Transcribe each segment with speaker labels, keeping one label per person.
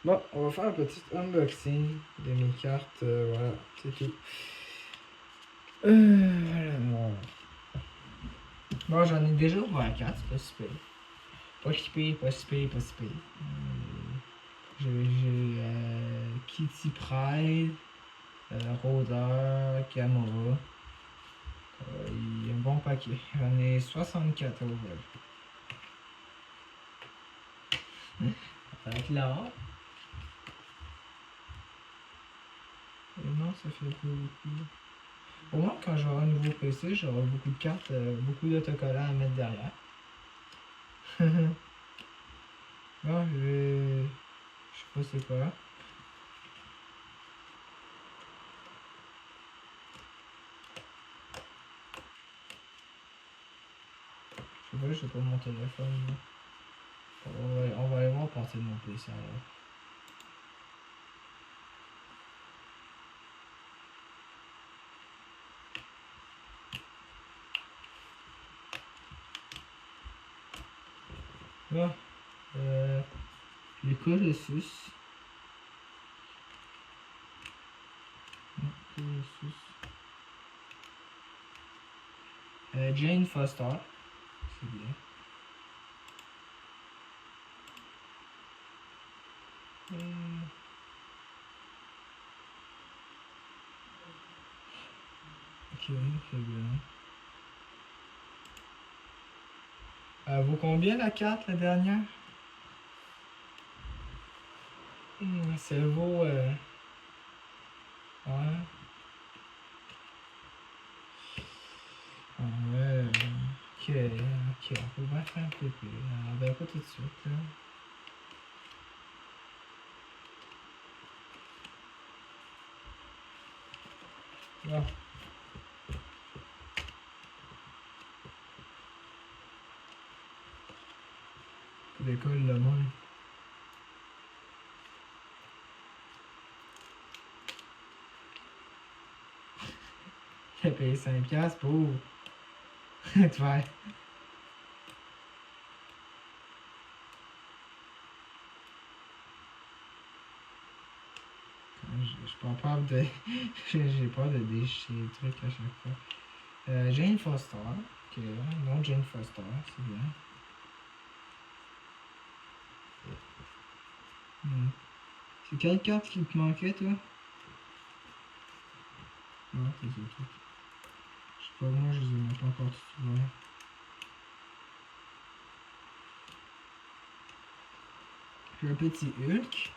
Speaker 1: Bon, on va faire un petit unboxing de mes cartes. Voilà, c'est tout. Voilà. Bon, j'en ai déjà ouvert 4, c'est pas si pire. Pas si pire, pas si pire, pas si pire. J'ai Kitty Pride, Rhoda, Gamora. Il y a un bon paquet. J'en ai 64 à ouvrir. Ça va être là. Et non, ça fait pas beaucoup. Au moins, quand j'aurai un nouveau PC, j'aurai beaucoup de cartes, beaucoup d'autocollants à mettre derrière. Bon, je sais pas c'est quoi. Je sais pas mon téléphone. Là. On va aller voir partir de mon PC alors. Bon, les Colossus. Colossus. Jane Foster. C'est bien. Ok, c'est bien. Vaut combien la carte, la dernière? Ça vaut... ouais. Ouais. Ok, ok, on peut bien faire un peu plus. On va pas tout de suite, là. Bon. L'école, le moins. J'ai payé 5$ pour... te faire... Je suis pas peur de... J'ai peur de déchirer les trucs à chaque fois. Jane Foster. Ok, non, Jane Foster, c'est bien. C'est quelle carte qui te manquait, toi? Non, c'est ça, tout. Je sais pas, moi, je les ai même pas encore tous ouverts. Puis un petit Hulk.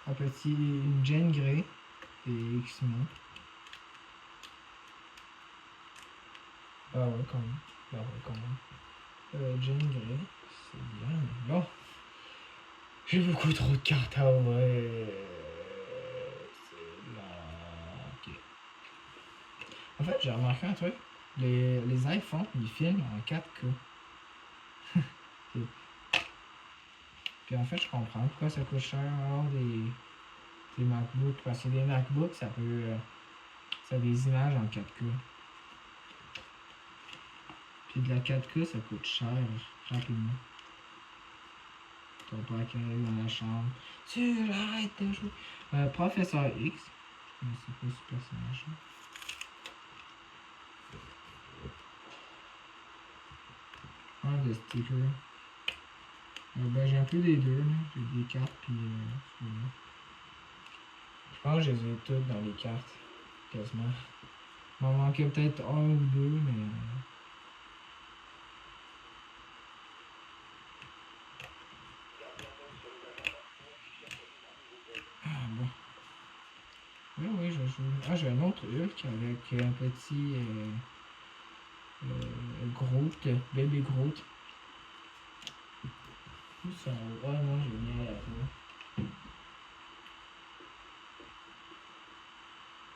Speaker 1: Un petit Jane Grey. Et X-Men. Ah ouais, quand même. Ah ouais, quand même. Jane Grey. C'est bien. Bon. J'ai beaucoup trop de cartes à ouvrir. C'est là. Ok. En fait, j'ai remarqué un truc. Les iPhones, ils filment en 4K. Puis en fait, je comprends pourquoi ça coûte cher avoir des MacBooks. Parce que des MacBooks, ça peut. Ça a des images en 4K. Puis de la 4K, ça coûte cher rapidement. Ton père qui arrive dans la chambre. Tu arrêtes de jouer. Professeur X. Je ne sais pas ce personnage-là. Un de stickers. Ben, j'ai un peu des deux. J'ai des cartes, puis. Je pense que je les ai toutes dans les cartes. Quasiment. Il m'en manquait peut-être un ou deux, mais. Ah bon. Oui, oui, je joue. Ah, j'ai un autre Hulk avec un petit Groot, bébé Groot. Ils sont vraiment géniaux à toi.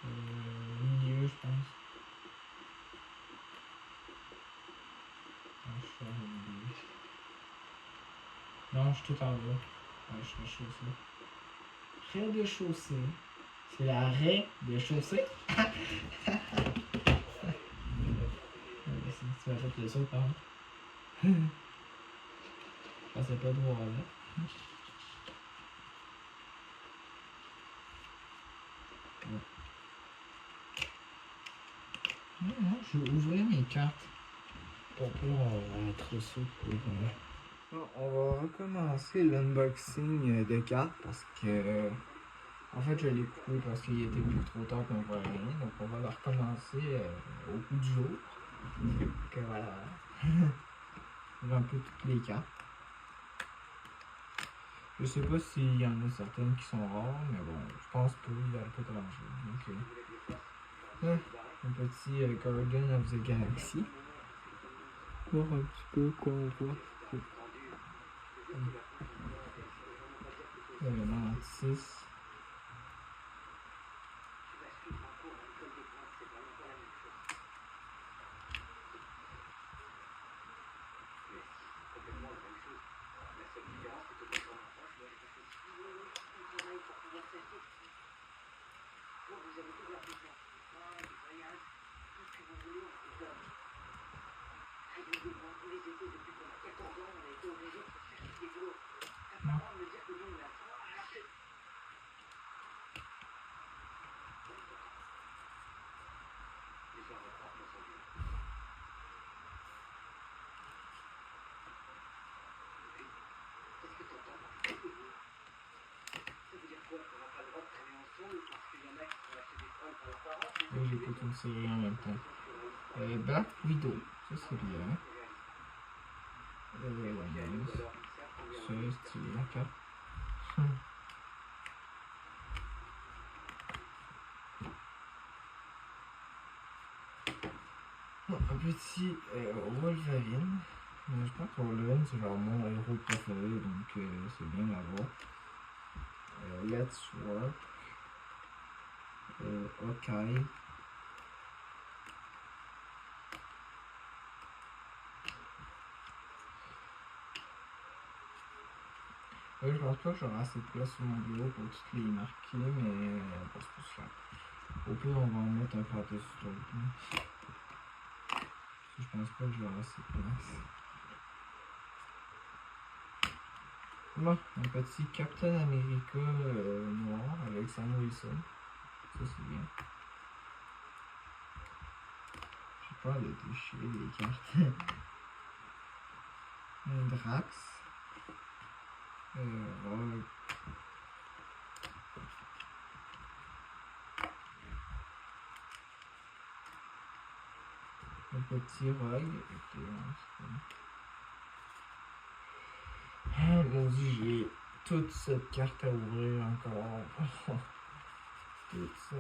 Speaker 1: Au milieu, je pense. Ah, je suis au milieu. Non, je suis tout en bas. Ouais, je suis rez-de-chaussée. Rez-de-chaussée. C'est la raie de chaussée. Tu m'as fait le saut, pardon. Je pensais pas de voir là. Non, je vais ouvrir mes cartes pour pouvoir être sûr pour. Bon, on va recommencer l'unboxing de cartes parce que. En fait, je l'ai coupé parce qu'il était plus trop tard qu'on voit rien. Donc, on va le recommencer au bout du jour. Que voilà. J'ai un peu toutes les cartes. Je sais pas s'il y en a certaines qui sont rares, mais bon, je pense pas, il y a pas grand chose. Donc, un petit Guardian of the Galaxy. Voir un petit peu quoi on voit. Mantis. Et j'écoute une série en même temps. Black Widow, ça c'est bien. Ça c'est stylé la carte. Un petit Wolverine. Je pense que Wolverine c'est genre mon héros préféré, donc c'est bien d'avoir. Let's Work. Hawkeye. Je pense pas que j'aurai assez de place sur mon bureau pour toutes les marquer, mais bon, c'est pas ça. Au pire, on va en mettre un par-dessus l'autre. Je pense pas que j'aurai assez de place. Bon, un petit Captain America noir avec Sam Wilson. Ça, c'est bien. J'ai peur de déchirer les cartes. Un Drax. Rogue. Un petit Rogue. Ah, mon dieu, j'ai toute cette carte à ouvrir encore. Toute ça.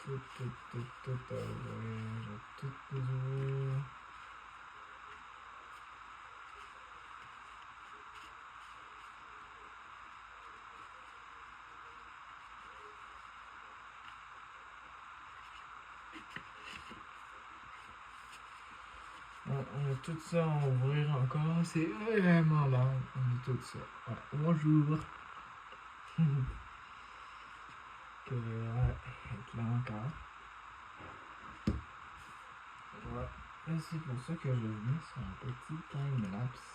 Speaker 1: Tout à ouvrir. J'ai tout les ouvrir. On a tout ça à ouvrir encore, c'est vraiment long. On a tout ça. Ouais, bonjour. Que ouais, être là encore. Ouais. Et c'est pour ça que je venais sur un petit time-lapse.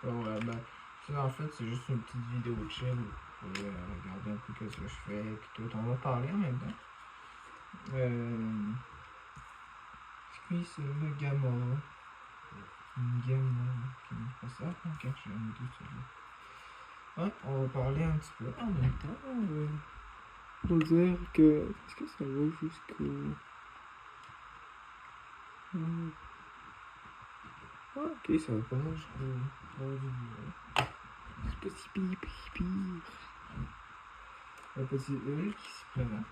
Speaker 1: Ouais, ben, ça en fait, c'est juste une petite vidéo de chill pour regarder un peu ce que je fais et tout. On va parler en même temps. Puis c'est le Gamma. Une Gamma qui me fait ça. Ok, j'ai un tout celui-là. Ouais, on va parler un petit peu en même temps. Pour dire que. Est-ce que ça va jusqu'au. Ah, ok, ça va pas mal jusqu'au. C'est pas si pire. Un petit E qui se présente.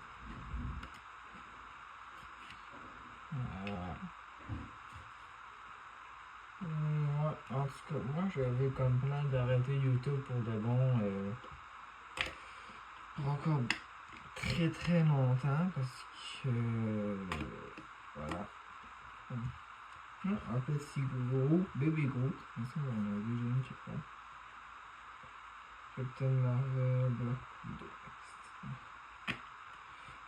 Speaker 1: Ouais, en tout cas, moi j'avais comme plan d'arrêter YouTube pour de bon pour encore très très longtemps parce que voilà. Un petit gros, bébé gros, mais ça on a déjà une qui prend. Captain Marvel,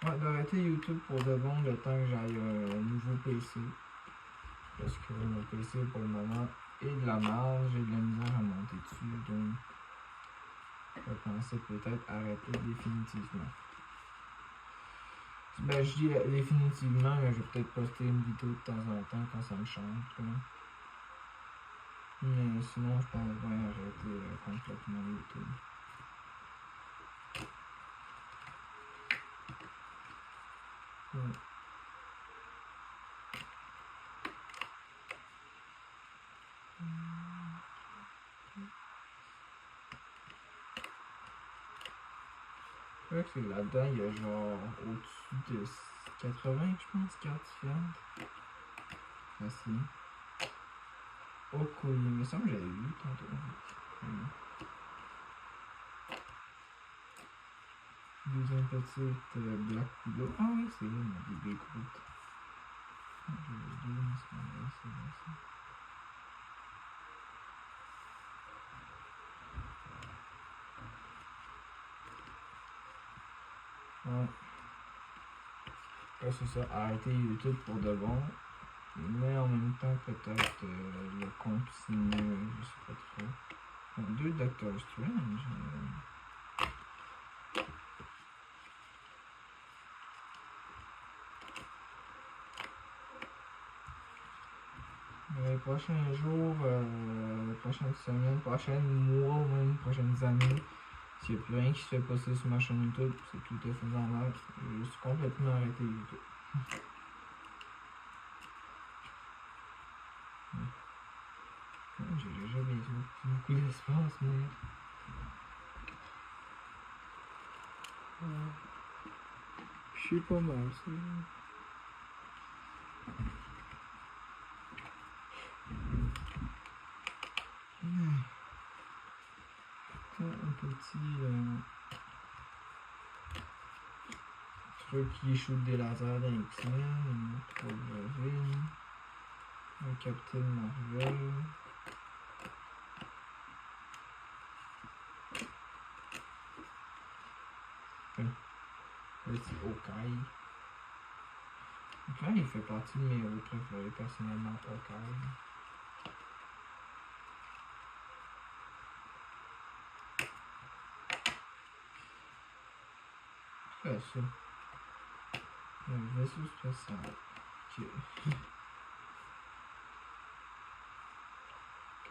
Speaker 1: ouais, d'arrêter YouTube pour de bon le temps que j'aille un nouveau PC. Parce que mon PC pour le moment et de la marge, j'ai de la misère à monter dessus, donc je pensais peut-être arrêter définitivement. Ben, je dis définitivement, là, je vais peut-être poster une vidéo de temps en temps quand ça me chante. Là. Mais sinon, je pense que je vais arrêter complètement YouTube. Ouais. Je crois que là-dedans, il y a genre au-dessus de 80, je pense, cartes différentes. Facile. Oh cool, il me semble que j'avais vu tantôt. Deuxième petite Black Widow. Ah oui, c'est là, mon bébé Groot. J'avais deux dans ce moment-là, c'est bon ça. Ouais. Là, c'est ça, arrêter YouTube pour de bon. Mais en même temps, peut-être le continuer, je sais pas trop. Bon, deux Doctor Strange. Les prochains jours, prochaines semaines, prochains mois, même prochaines années, s'il n'y a plus rien qui se fait passer sur ma chaîne YouTube, c'est tout à fait normal. Je suis complètement arrêté YouTube. J'ai déjà bientôt beaucoup d'espace, mais. Je suis pas mal, ça. Un petit truc qui shoot des lasers dans X-Men, une autre Wolverine, un Captain Marvel. Petit Hawkeye. Hawkeye, il fait partie de mes héros préférés personnellement, Hawkeye. C'est ça. Un vaisseau spatial. Ok. Ok.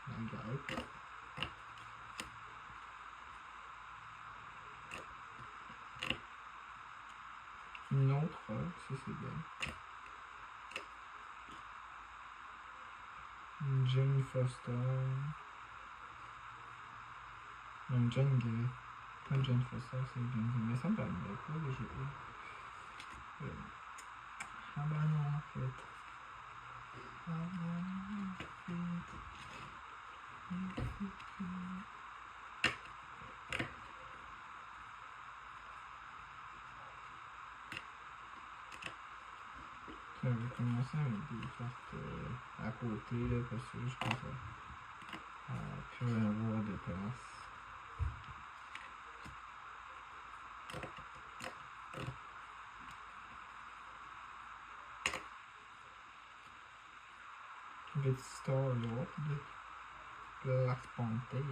Speaker 1: La guêpe. Une autre robe, ça c'est bien. Une Jane Foster. Une Jane Grey. Pas Jane Foster, c'est Jane Grey. Mais ça me paraît pas les jeux. Ah bah non en fait. Ah bah non en fait. Je vais commencer avec des cartes à côté là, parce que je pense à plus avoir de place. Petit Star-Lord, Black Panther.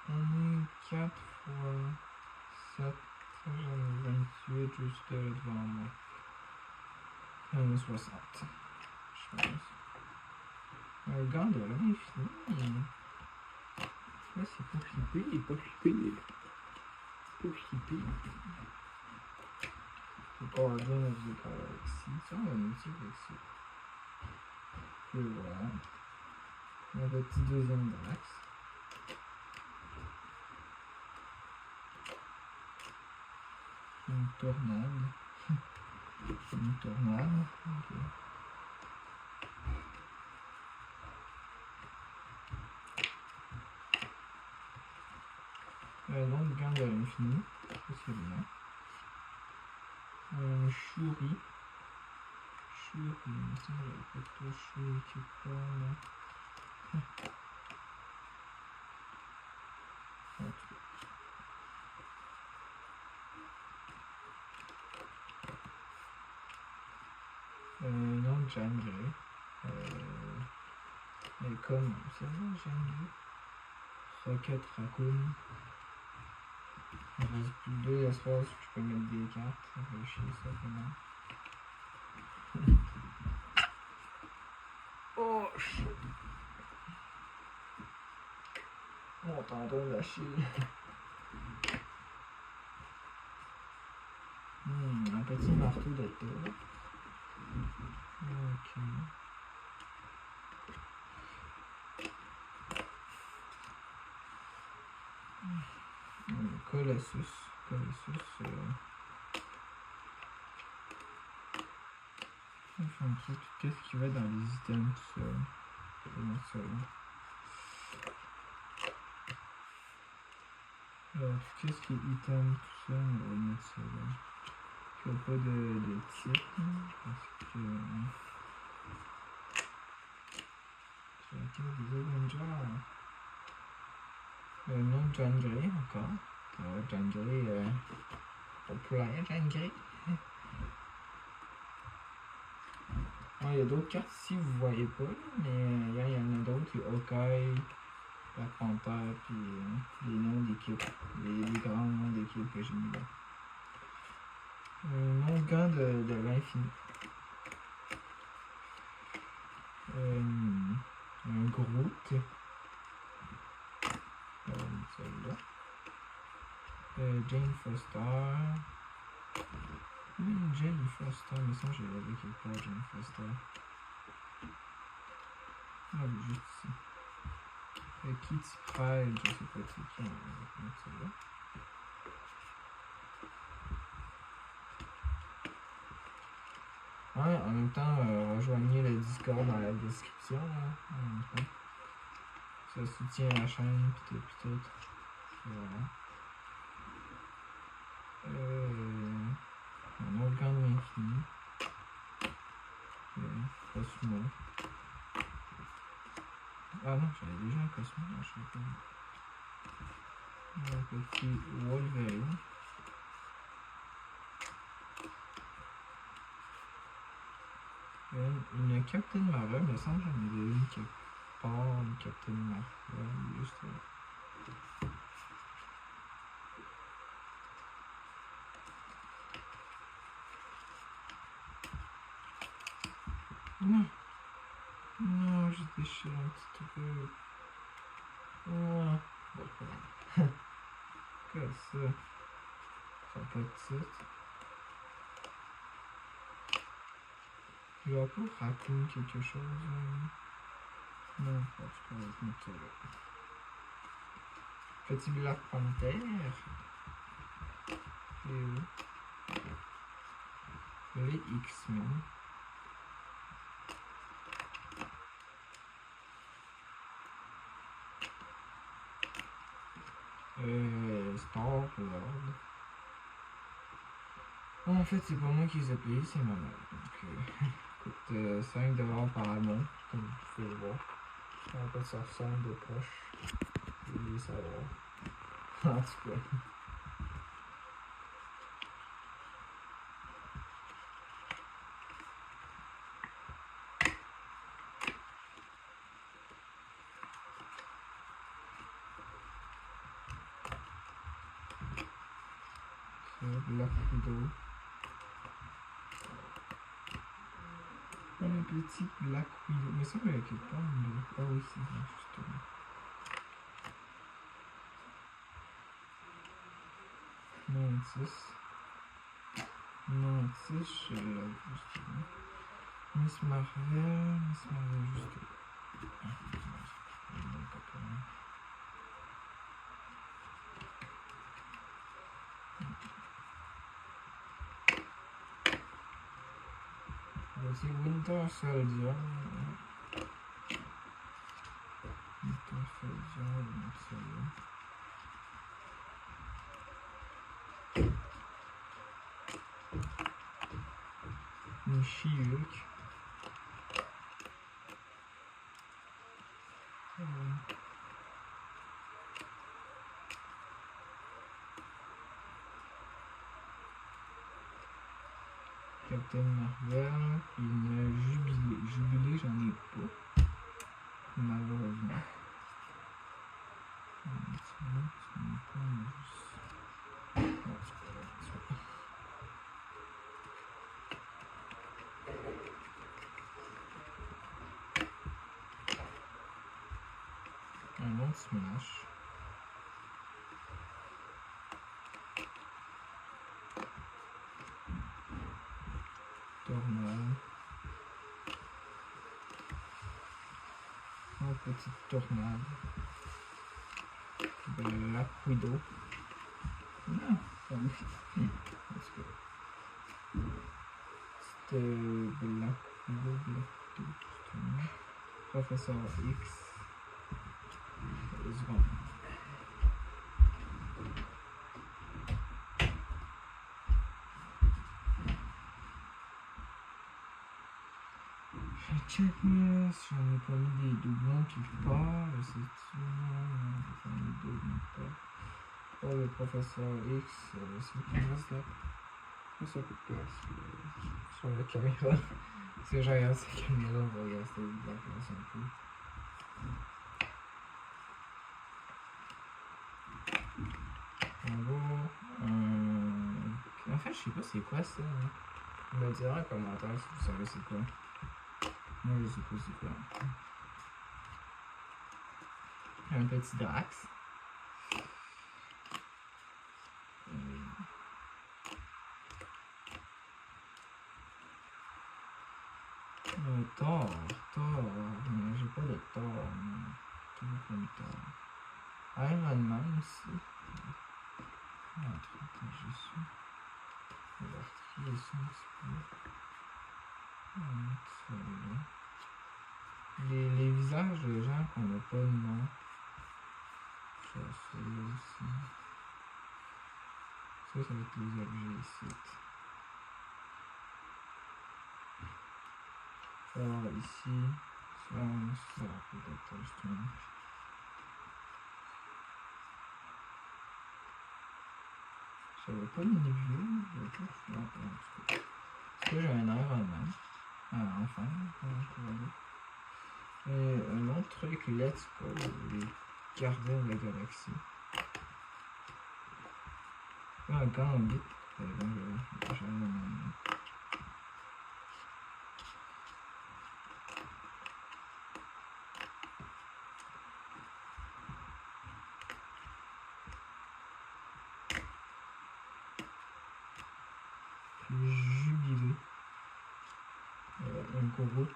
Speaker 1: On est 4 fois 7, j'en ai 28 juste devant moi. J'en ai 60, je pense. Un gant de l'infini. Là, c'est pas flippé, pas flippé. Pas flippé. C'est Guardian of the Galaxy. Ça, on va nous dire avec ça. Et voilà. Un petit deuxième Drax. Une tornade. Une tornade. Ok. Donc, gant de l'infini. Ça, c'est bien. Shuri. Shuri, il me semble que c'est pas Shuri qui parle. En tout cas. Non, Jeanne Grey. Mais comme c'est bon, Jeanne Grey. Rocket Raccoon. Il ne reste plus que 2 espaces où je peux mettre des cartes. Ça fait chier ça vraiment. Oh shit. Mon tendon d'Achille. Un petit marteau de tour. Ok. Colossus. Il faut un truc. Qu'est-ce qui va dans les items, tout ça? Je vais mettre ça là. Qu'est-ce qui est item, tout ça? On va mettre ça là. Il n'y a pas de type, parce que... Sur la carte des Avengers. Non, Jeanne Grey encore. Jeanne Grey, populaire, Jeanne Grey. Il y a d'autres cartes ici, vous voyez pas, mais il y en a d'autres. Il y a Hawkeye, Black Panther, puis les noms d'équipe, les grands noms d'équipe que j'ai mis là. Mon gant de l'infini. Un Groot. Celle-là. Jane Foster. Jane Foster, mais ça j'ai regardé quelque part, Jane Foster. Ah oui, juste ici. Kitty Pryde, je sais pas c'est qui, on va mettre celle-là. Ouais, en même temps, rejoignez le Discord dans la description. Là. Ça soutient la chaîne, pis tout. Voilà. Un autre gant de l'infini. Cosmo. Ah non, j'avais déjà un Cosmo, je sais pas. Un petit Wolverine. Une Captain Marvel, mais ça, j'en avais une quelque part, une Captain Marvel, juste là. Non, j'ai déchiré un petit truc. Bon, qu'est-ce que ça? Ça n'a pas de titre. Je vais pas Raccoon quelque chose. Non, je pense qu'on va mettre ça là. Petit Black Panther. Et où? Les X-Men. Star-Lord. En fait, c'est pas moi qui les ai payés, c'est ma mère. Donc, coûte 5$ par mois, comme vous pouvez le voir. En fait, ça ressemble de poche. Vous voulez savoir. En tout cas. Black Widow. Un petit Black Widow. Mais ça, il y a quelque part. Ah oui, c'est vrai, justement. Mantis, je suis là, justement. Miss Marvel, justement. Voici Winter Soldier. Winter Soldier, une She-Hulk. Captain Marvel, une jubilé, j'en ai pas. Malheureusement. Un autre Smash. Tornade. Une petite tornade. Black Widow. Non, ça me fait. C'était Black Widow, Professeur X. Check yes, j'en ai pas mis des doublons quelque part, je sais-tu, non, j'en ai mis deux doublons. Pas le professeur X, c'est qui reste là. Ça coûte place sur la caméra. Si je regarde cette caméra, on va rester de la place un peu. On va. En fait, je sais pas c'est quoi ça. Hein. Vous me direz en commentaire si vous savez c'est quoi. Moi, je sais pas c'est quoi. Un petit Drax. Thor, mais j'ai pas de Thor. Toujours comme Thor. Iron Man aussi. Attends, je suis. On va retrier ça un petit peu. On va mettre ça là. Les visages de gens qu'on n'a pas de nom. Ça aussi. Ça va être les objets ici. Ici. Ça peut-être justement. Ça va pas une nebule, non, en tout cas. Parce que j'ai un Iron Man. Ah, enfin, et un autre truc, let's go, les gardiens de la galaxie. Un Gambit. Donc, j'ai un jubilé. Un Groot.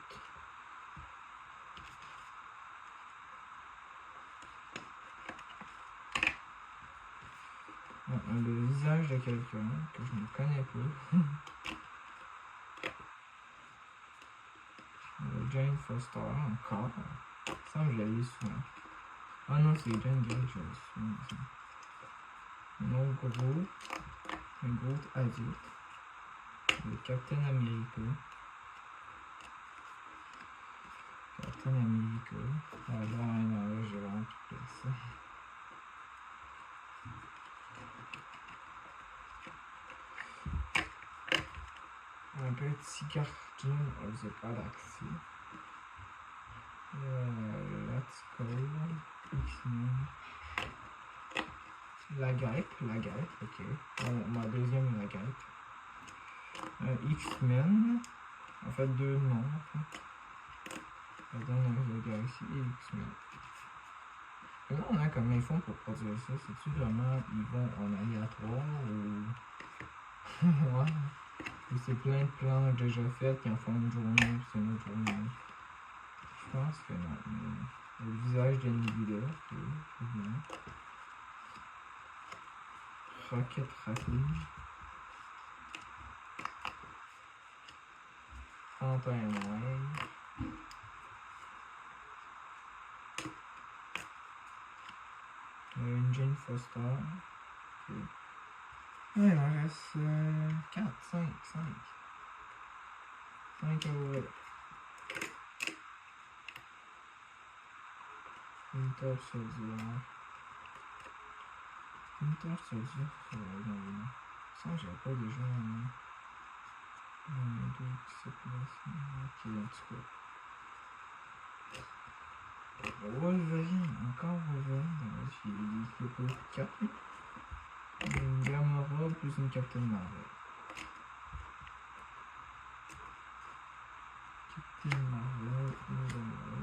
Speaker 1: Le visage de quelqu'un que je ne connais pas. Jane Foster, encore. Ça, je l'ai lu souvent. Ah non, c'est Jane Grey, je l'ai souvent. Un autre Groot. Un Groot adulte. Le Captain America. Captain America. Ah là, j'ai vraiment tout ça. Un petit cartoon of the Galaxy. Let's go. X-Men. La guêpe, ok. Ma deuxième la guêpe. X-Men. En fait, deux noms. En fait. Dans la Galaxy et X-Men. Là, on a comment ils font pour produire ça. C'est-tu vraiment ils vont en aléatoire ou. Ouais. Ou c'est plein de plans déjà faits qui en font une journée, c'est une autre journée. Je pense que non. Mais le visage de Nebula, c'est bien. Rocket Raccoon. Panthère Noire. Une Jane Foster. Okay. Ouais, il en reste 4, 5. 5 à ouvrir. Winter Soldier. Winter Soldier, ça va être dans le nom. Ça, j'avais pas déjà un nom. Donc, ça place. Ok, en tout cas. Wolverine, encore Wolverine. J'ai dit qu'il y a beaucoup de cartes. Une Gamora plus une Captain Marvel. Captain Marvel, une Gamora.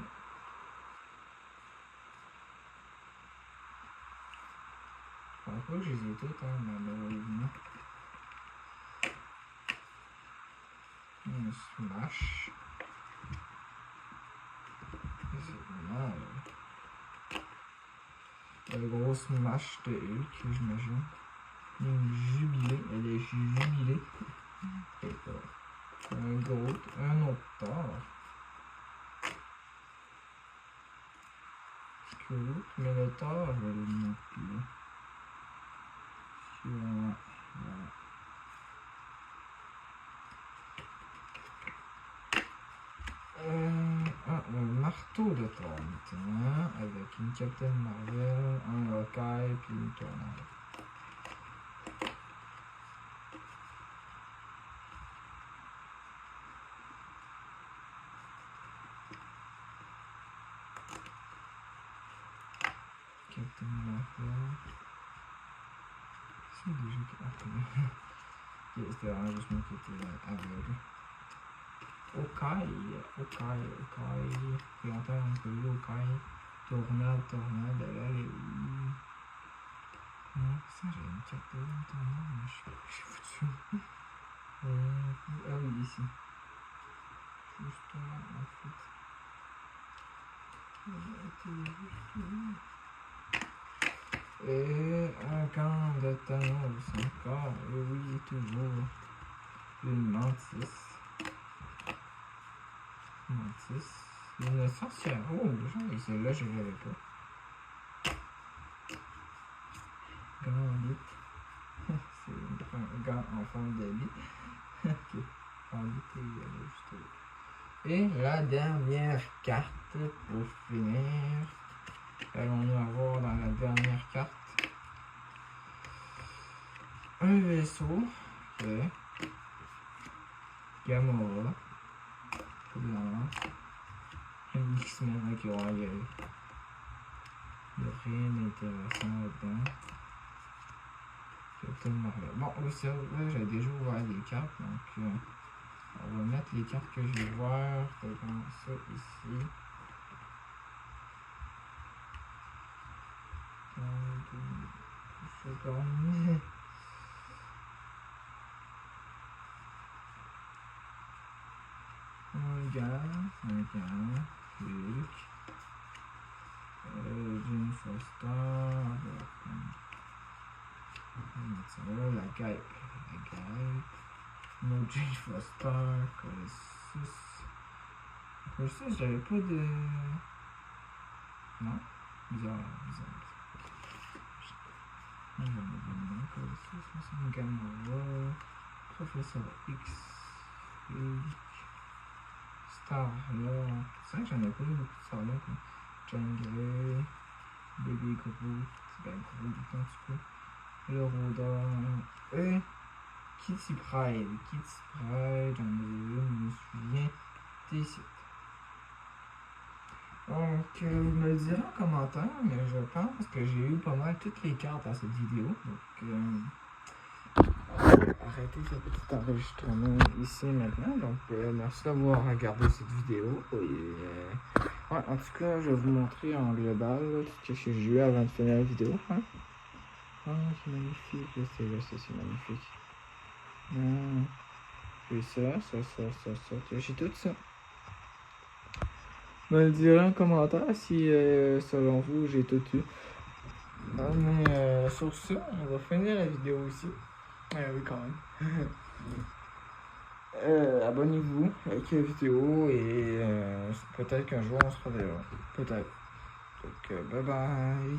Speaker 1: Je crois pas que je les ai toutes, hein, malheureusement. Une Smash. C'est mal. Le gros Smash de Hulk, j'imagine. Une jubilée, elle est jubilée. Et un gros, un autre Thor. Scoot, mais le Thor, je vais le mettre là. Voilà. Le marteau de Thor maintenant, avec une Captain Marvel, un Hawkeye puis une Tornade. Captain Marvel. C'est déjà que. C'était vraiment juste moi qui était aveugle. Hawkeye. Depuis longtemps on peut vu Hawkeye. Tornade, elle est où? Ça j'ai une Captain Tornade, mais je suis foutu. Ah oui, ici. Justement, en fait. Et un camp de Thanos encore, et oui, toujours. Une Mantis. Une sorcière rouge, et celle-là je ne l'avais pas. Gambit. C'est un gant en forme d'habit. Ok, Gambit et juste. Et la dernière carte pour finir. Allons-nous avoir dans la dernière carte un vaisseau. Ok. Gamora. Évidemment. Un X-Men qui aura y aller. Il n'y a rien d'intéressant là-dedans. Captain Marvel. Bon, oui, c'est vrai, j'ai déjà ouvert des cartes, donc on va mettre les cartes que j'ai ouvertes comme ça ici. Seconde. Un gars, Hulk, Jane Foster, la guêpe, no Jane Foster, Colossus, j'avais pas de... Non, bizarre. Colossus, c'est une Gamora, Professeur X, Hulk, Star-Lord, c'est vrai que j'en ai pas eu beaucoup de Star-Lord, quoi. Jean Grey, Baby Groot, ben Groot en tout cas, le rôdeur, et Kitty Pryde, j'en ai eu, je me souviens des sites. Donc, vous me le direz en commentaire, mais je pense que j'ai eu pas mal toutes les cartes à cette vidéo. Donc, arrêtez ce petit enregistrement ici maintenant. Donc, merci d'avoir regardé cette vidéo. Et, ouais, en tout cas, je vais vous montrer en global là, tout ce que j'ai eu avant de finir la vidéo. Hein? Oh, c'est magnifique. Je sais, c'est magnifique. J'ai ça. J'ai tout ça. Me le direz en commentaire si, selon vous, j'ai tout eu. Mais sur ça, on va finir la vidéo ici. Oui, quand même. Abonnez-vous, likez la vidéo et peut-être qu'un jour on se reverra. Peut-être. Donc, bye bye.